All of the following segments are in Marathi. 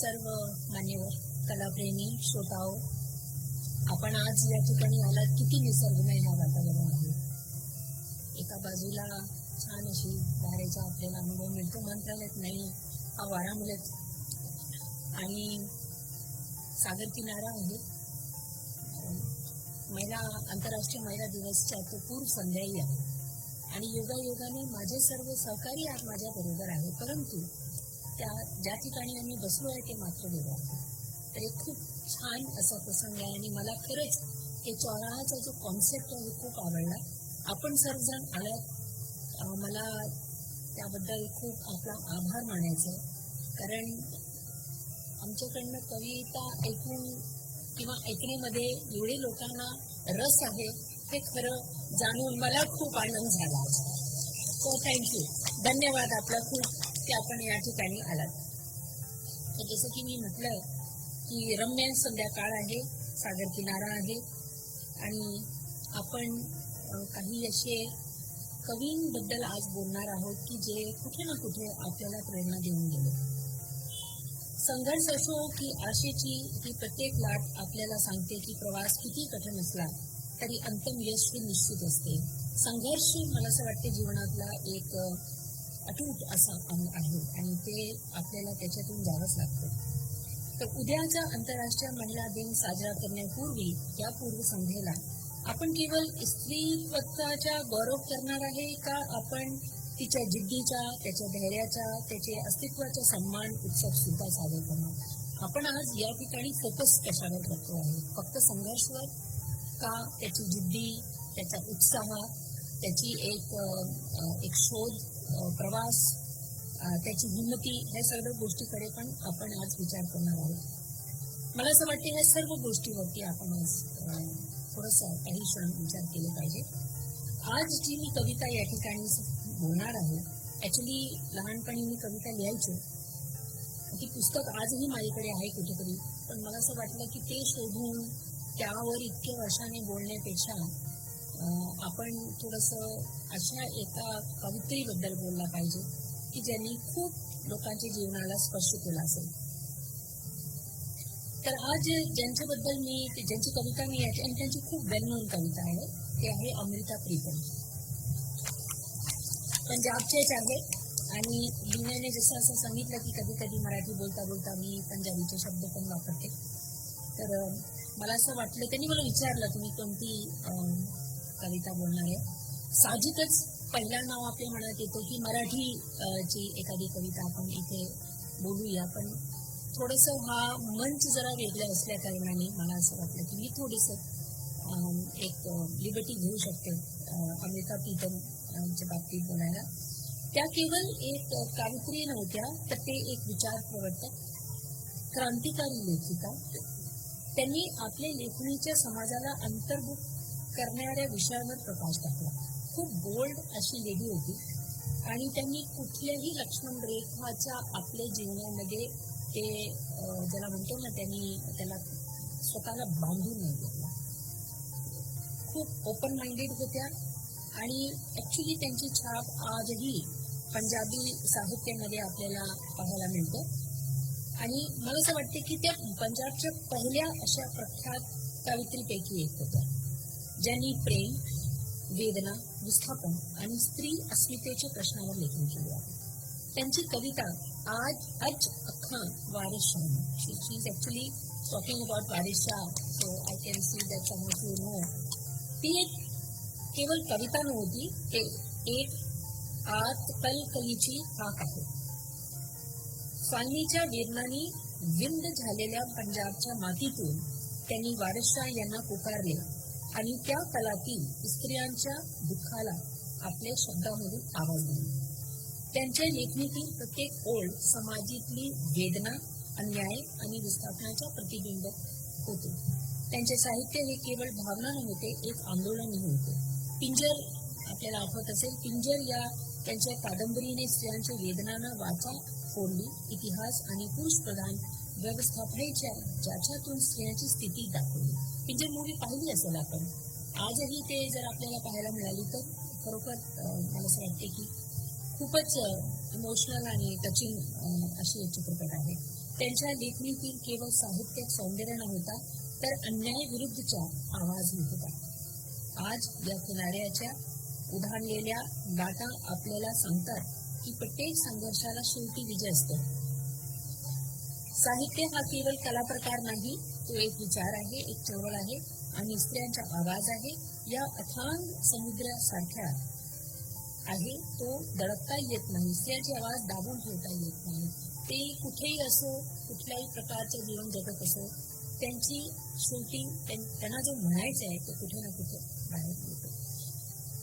सर्व मान्यवर कलाप्रेमी श्रोताओ, आपण आज या ठिकाणी आलात. किती निसर्गमय हा वातावरण आहे. एका बाजूला छान अशी वाऱ्याचा आपल्याला अनुभव मिळतो. मंत्रालयात नाही, हा वारा मिळत आणि सागर किनारा आहे. आंतरराष्ट्रीय महिला दिवसच्या तो पूर्व संध्याही आहे आणि योगायोगाने माझे सर्व सहकारी आज माझ्या बरोबर आहे. परंतु ज्या ठिकाणी आम्ही बसलो आहे ते मात्र वेगळं आहे. तर एक खूप छान असा प्रसंग आहे आणि मला खरंच हे चौराहाचा जो कॉन्सेप्ट आहे खूप आवडला. आपण सर्वजण आलात, मला त्याबद्दल खूप आपला आभार मानायचा आहे. कारण आमच्याकडनं कविता ऐकून किंवा ऐकण्यामध्ये एवढे लोकांना रस आहे हे खरं जाणून मला खूप आनंद झाला. सो थँक्यू, धन्यवाद आपला खूप की आपण या ठिकाणी आलात. तर जसं की मी म्हटलं की रम्य संध्याकाळ आहे, सागर किनारा आहे आणि आपण काही असे कवींबद्दल आज बोलणार आहोत की जे कुठे ना कुठे आपल्याला प्रेरणा देऊन गेले. संघर्ष असो की आशेची ही प्रत्येक लाट आपल्याला सांगते की प्रवास किती कठीण असला तरी अंतिम यश हे निश्चित असते. संघर्ष मला असं वाटते जीवनातला एक अटूट असा अंग आहे आणि ते आपल्याला त्याच्यातून जावंच लागतं. तर उद्याचा आंतरराष्ट्रीय महिला दिन साजरा करण्यापूर्वी या पूर्वसंध्येला आपण केवळ स्त्रीत्वाचा गौरव करणार आहे का आपण तिच्या जिद्दीचा, त्याच्या धैर्याचा, त्याचे अस्तित्वाचा सन्मान उत्सव सुद्धा साजरा करणार. आपण आज या ठिकाणी फोकस कशावर करतो आहे? फक्त संघर्षवर का त्याची जिद्दी, त्याचा उत्साह, त्याची एक शोध, प्रवास, त्याची हिंमती, या सर्व गोष्टीकडे पण आपण आज विचार करणार आहोत. मला असं वाटतं या सर्व गोष्टीवरती आपण आज थोडंसं काही क्षण विचार केले पाहिजे. आज जी मी कविता या ठिकाणी बोलणार आहे, ॲक्च्युली लहानपणी मी कविता लिहायचो. ती पुस्तक आजही माझ्याकडे आहे कुठेतरी, पण मला असं वाटलं की ते शोधून त्यावर इतक्या वर्षाने बोलण्यापेक्षा आपण थोडंसं अशा एका कवितेबद्दल बोलला पाहिजे की ज्यांनी खूप लोकांच्या जीवनाला स्पर्श केला असेल. तर आज ज्यांची कविता मी याची आणि त्यांची खूप वेल नोन कविता आहे, ते आहे अमृता प्रीतम. पंजाबचेच आहे आणि लिहिण्याने जसं असं सांगितलं की कधी कधी मराठी बोलता बोलता मी पंजाबीचे शब्द पण वापरते. तर मला असं वाटलं, त्यांनी मला विचारलं तुम्ही कोणती कविता बोलणार आहे. साहजिकच पहिला नाव आपल्या मनात येतो की मराठी ची एखादी कविता आपण इथे बोलूया, पण थोडंसं हा मंच जरा वेगळा असल्या कारणाने मला असं वाटलं की मी थोडंसं एक लिबर्टी घेऊ शकते अमृता प्रीतमच्या बाबतीत बोलायला. त्या केवळ एक काव्यप्रिय नव्हत्या, तर ते एक विचार प्रवर्तक, क्रांतिकारी लेखिका. त्यांनी आपल्या लेखणीच्या समाजाला अंतर्भूत करणाऱ्या विषयावर प्रकाश टाकला. खूप बोल्ड अशी लेडी होती आणि त्यांनी कुठल्याही लक्ष्मण रेखाच्या आपल्या जीवनामध्ये ते ज्याला म्हणतो ना, त्यांनी त्याला स्वतःला बांधून नाही घेतला. खूप ओपन माइंडेड होत्या आणि ॲक्च्युली त्यांची छाप आजही पंजाबी साहित्यामध्ये आपल्याला पाहायला मिळतं. आणि मला असं वाटते की त्या पंजाबच्या पहिल्या अशा प्रख्यात कवयित्रीपैकी एक होत्या ज्यांनी प्रेम, वेदना, विस्थापन आणि स्त्री अस्मितेच्या प्रश्नावर लेखन केले आहे. त्यांची कविता आज अख्खा Waris Shah, she is actually talking about Waris Shah, so I can see that some of you know. ती एक केवळ कविता नव्हती, ते एक आतकलकलीची हाक आहे. फाळणीच्या वेदनांनी विंद झालेल्या पंजाबच्या मातीतून त्यांनी वारिस शाह यांना पुकारले आणि त्या कलातील स्त्रियांच्या दुःखाला आपल्या शब्दामधून आवाज दिला. त्यांच्या लेखणीतील प्रत्येक ओळ समाजातली वेदना, अन्याय आणि विस्थापनाचा प्रतिबिंब होते. त्यांचे साहित्य हे केवळ भावना नव्हते, एक आंदोलनही होते. पिंजर, आपल्याला आठवत असेल, पिंजर या त्यांच्या कादंबरीने स्त्रियांच्या वेदनांना वाचा फोडली. इतिहास आणि पुरुषप्रधान व्यवस्थापनेच्या ज्याच्यातून स्त्रियांची स्थिती दाखवली. पिंजर मूवी पाहिली असेल आपण, आजही ते जर आपल्याला पाहायला मिळाली तर खरोखर मला असं वाटते की खूपच इमोशनल आणि टचिंग अशी एक चित्रपट आहे. त्यांच्या लेखणीतील केवळ साहित्यिक सौंदर्य नव्हता, तर अन्याय विरुद्धचा आवाजही होता. आज या किनाऱ्याच्या उधाणलेल्या गाटा आपल्याला सांगतात की प्रत्येक संघर्षाला शेवटी विजय असतो. साहित्य हा केवळ कला प्रकार नाही, तो एक विचार आहे, एक चळवळ आहे आणि स्त्रियांचा आवाज आहे. या अथांग समुद्रासारख्या आहे, तो दडपता येत नाही. स्त्रियांची आवाज दाबून ठेवता येत नाही. ते कुठेही असो, कुठल्याही प्रकारचे जीवन जगत असो, त्यांची शेवटी त्यांना जो म्हणायचं आहे तो कुठे ना कुठे बाहेर येतो.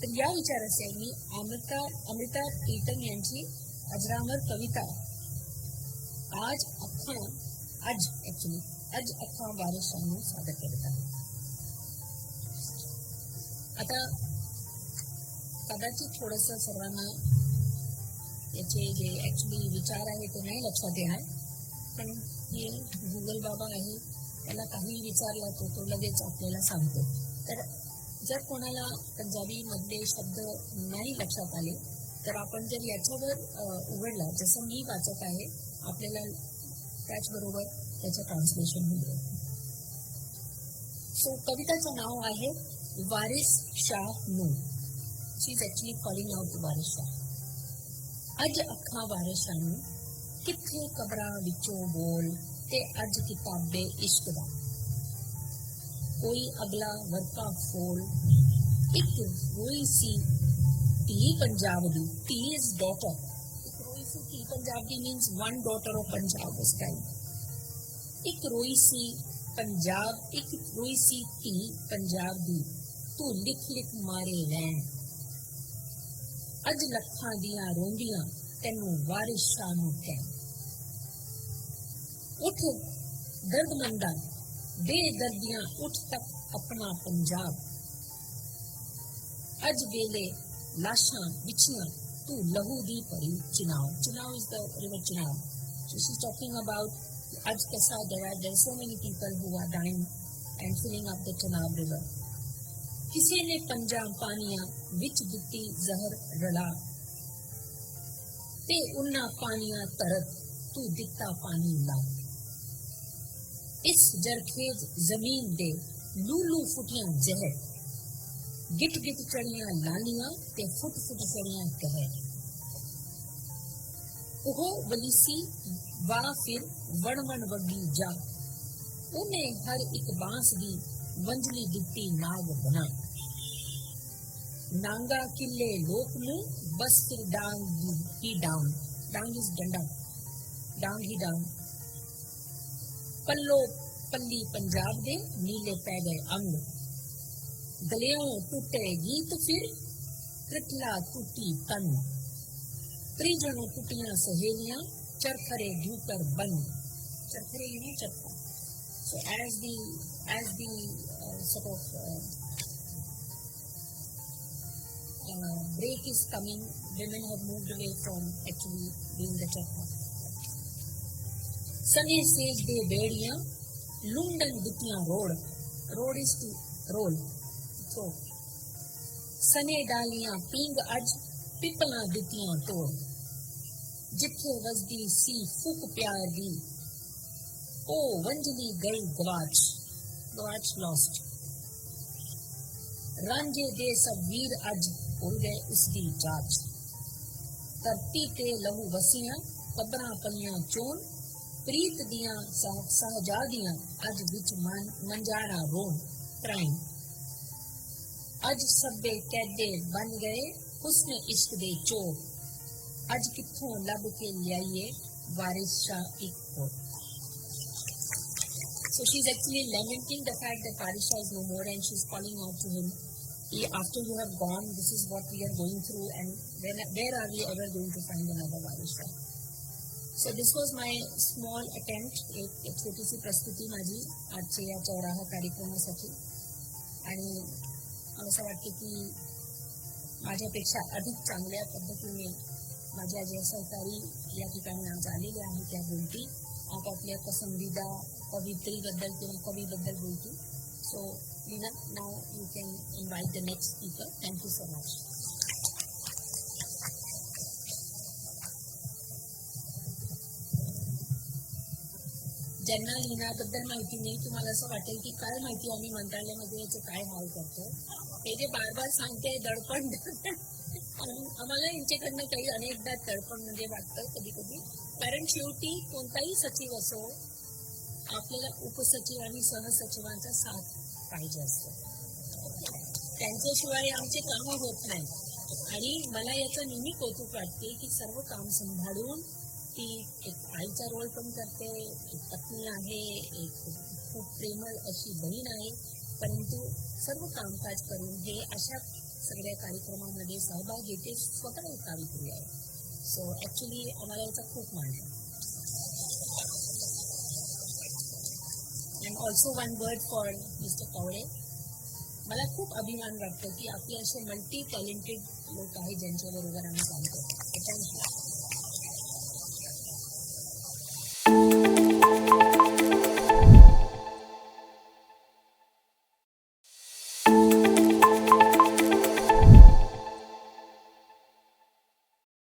तर या विचाराचे मी अमृता कीर्तन यांची अजरामर कविता आज अख्खा वारशांना सादर करत आहे. आता कदाचित थोडस सर्वांना याचे जे ऍक्च्युली विचार आहे ते नाही लक्षात येणार, पण हे गुगल बाबा आहे, त्याला काही विचारला तो लगेच आपल्याला सांगतो. तर जर कोणाला पंजाबी मधले शब्द नाही लक्षात आले तर आपण जर याच्यावर उघडला, जसं मी वाचत आहे, आपल्याला त्याचबरोबर त्याचं ट्रान्सलेशन होईल. सो कविताचं नाव आहे वारिस शाह नूर. She is actually calling out to Waris Shah. अज अखा वारिस शाह नूर, किथे कबरां विचों बोल ते अज किताबे इश्क दा, कोई अगला वर्का फोल, एक रोई सी धी पंजाब दी, धी इज डॉटर. एक रोई सी धी पंजाब दी means one daughter of Punjab उस टाइम. एक रोई सी पंजाब, एक रोई सी धी पंजाब दी, तू लिख लिख मारे रैन, अज लखां दियां रोंदियां तैनू वारिस शाह नूं कहन. उठ दर्दमंदा दे दर्दियां, उठ तक अपना पंजाब, अज वेले लाशां बिछियां तू लहू दी भरी Chenab. Chenab is the river Chenab. So she's talking about आज कैसा there are so many people who are dying and filling up the Chenab river. किसी ने पंजा पानियां विच दिती जहर रला, ते उन्ना पानियां तरत तू दिता पानी ला. इस जरखेज जमीन दे लूलू फुटियां जहर, गिट गिट चढ़ियां लानियां ते फुट फुट चढ़ियां कहर. ओहो वलीसी वा फिर वण वण वगी जा, उन्हें हर एक बांस दी वंजली दिती नाग बना. नांगा किले लोक नू बस फिर डांग ही डांग. डांग इज डंडा, डांग ही डांग. पल्लो पल्ली पंजाब दे नीले पै गए अंग, गलियों टूटे गीत फिर कृतला टूटी तन. त्रिजनों टूटियां सहेलियां चरखरे ढूकर बन. चरखरे यू चरखा. So as the sort of break is coming, women have moved away from actually doing the charkha. सने सेज दे बेड़ियां लुंडन दितियां रोड. रोड is to roll, throw. सने डालियां पींग अज पिपलां दितियां तोड़, जिथे वजदी सी फुक प्यार दी, ओ वंजली गई गवाच. गवाच lost. रांझे दे सब वीर अज हो गए उसदी जाच, धरती ते लहू वसियां कबरां पलियां चोन, प्रीत दियां सहजादियां अज विच मंजाणा रोन क्राइम. अज सब्बे कैदे बन गए हुस्न इश्क दे चोर, अज कित्थों लब के लियाइए वारिस शाह एक और. So she's actually lamenting the fact that Waris Shah is no more, and she's calling out to him, after you have gone, this is what we are going through, and where are we ever going to find another Waris Shah? So this was my small attempt, एक छोटीशी प्रस्तुती माझी आजच्या या चौराहा कार्यक्रमासाठी. आणि मला असं वाटतं की माझ्यापेक्षा अधिक चांगल्या पद्धतीने माझ्या ज्या सहकारी या ठिकाणी आज आलेले आहेत त्या बोलती आपापल्या पसंदीदा कवित्रीबद्दल किंवा कवीबद्दल बोलती. So Leena, now you can invite the next speaker. Thank you so much. ज्यांना लिहिण्याबद्दल माहिती नाही तुम्हाला असं वाटेल की काय माहिती आम्ही मंत्रालयामध्ये याचे काय हाल करतो. हे जे बार बार सांगते दडपण आम्हाला यांच्याकडनं काही अनेकदा दडपण म्हणजे वाटतं कधी कधी. कारण शेवटी कोणताही सचिव असो आपल्याला उपसचिव आणि सहसचिवांचा साथ पाहिजे असतो. त्यांच्याशिवाय आमचे कामं होत नाही. आणि मला याचं नेहमी कौतुक वाटते की सर्व काम सांभाळून ती एक आईचा रोल पण करते, एक पत्नी आहे, एक खूप प्रेमळ अशी बहीण आहे, परंतु सर्व कामकाज करून हे अशा सगळ्या कार्यक्रमामध्ये सहभाग घेते. स्वतः एक कावित्री आहे. सो ऍक्च्युली आम्हाला याचा खूप मान आहे. And also one word for mister Kawade. मला खूप अभिमान वाटतो की आपले असे मल्टी टॅलेंटेड लोक आहेत ज्यांच्याबरोबर आम्ही काम करतो. थँक्यू.